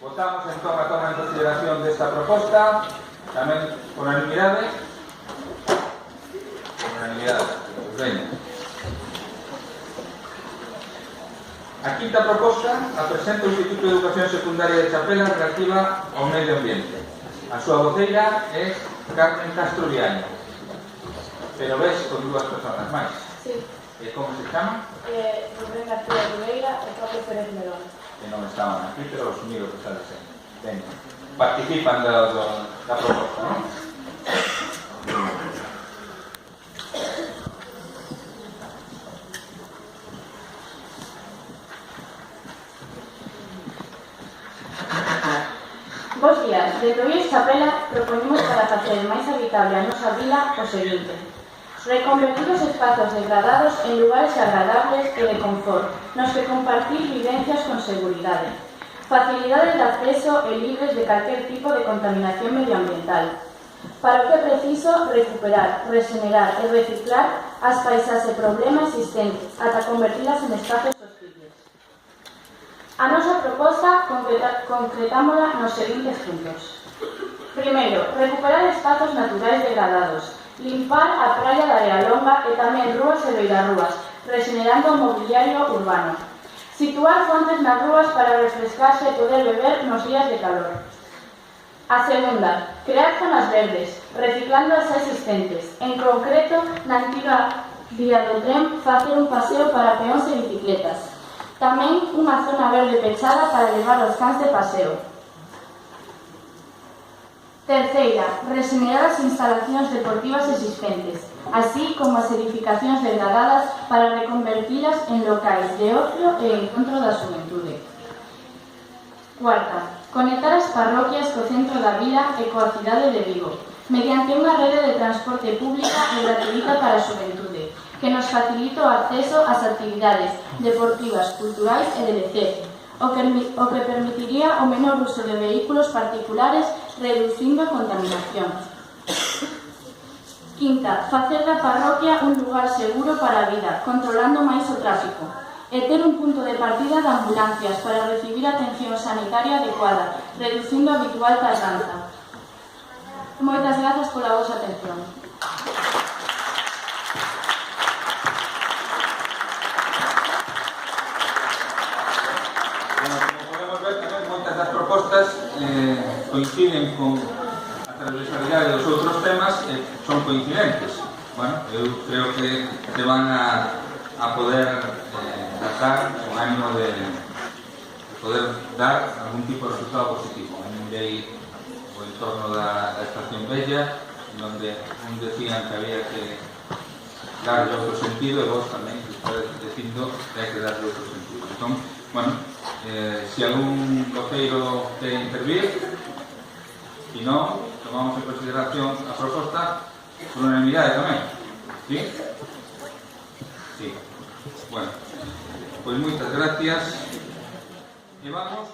Votamos entón a toma en consideración desta proposta, tamén por unanimidade. Por unanimidade. Veña. A quinta proposta a presenta o Instituto de Educación Secundaria de Chapela relativa ao medio ambiente. A súa voceira é Carmen Castro Viaño. Pero ves con dúas personas máis. Sí. E como se chama? Rubén García Ribeira e Pablo Pérez Melón. Que non estaban aquí, pero os unidos que está diciendo. Veña. Participan da proposta, non? Bos días, desde Oíes Chapela proponemos para facer máis habitable a nosa vila o seguinte: reconvertir os espazos degradados en lugares agradables e de confort, nos que compartir vivencias con seguridade, facilidades de acceso e libres de calquer tipo de contaminación medioambiental. Para o que é preciso recuperar, regenerar e reciclar as paisas e problemas existentes ata convertilas en espazos hostiles. A nosa proposta concretámola nos seguintes puntos. Primeiro, recuperar espazos naturais degradados, limpar a praia da Arealonga e tamén rúas e beirarrúas, regenerando o mobiliario urbano. Situar fontes nas rúas para refrescarse e poder beber nos días de calor. A segunda, crear zonas verdes, reciclando as existentes. En concreto, na antiga vía do tren, facer un paseo para peóns e bicicletas. Tamén unha zona verde pechada para levar os cans de paseo. Terceira, regenerar as instalacións deportivas existentes, así como as edificacións degradadas para reconvertilas en locais de ocio e encontro da xuventude. Cuarta, conectar as parroquias co centro da vila e coa cidade de Vigo, mediante unha rede de transporte pública e gratuita para a xuventude, que nos facilita o acceso ás actividades deportivas, culturais e de lecer, o que permitiría o menor uso de vehículos particulares, reducindo a contaminación. Quinta, facer da parroquia un lugar seguro para a vida, controlando máis o tráfico, e ter un punto de partida de ambulancias para recibir atención sanitaria adecuada, reducindo a habitual tardanza. Moitas grazas pola vosa atención. As propostas coinciden con a transversalidade dos outros temas e son coincidentes. Bueno, eu creo que te van a poder tratar con ánimo de poder dar algún tipo de resultado positivo. Hai un lei o entorno da Estación Bella, onde un decían que había que darle outro sentido e vos tamén que estades dicindo que hai que darle outro sentido. Entón, bueno, si algún voceiro quere intervir, si non, tomamos en consideración a proposta por unanimidade tamén. ¿Sí? Sí. Bueno, pois moitas gracias. E vamos...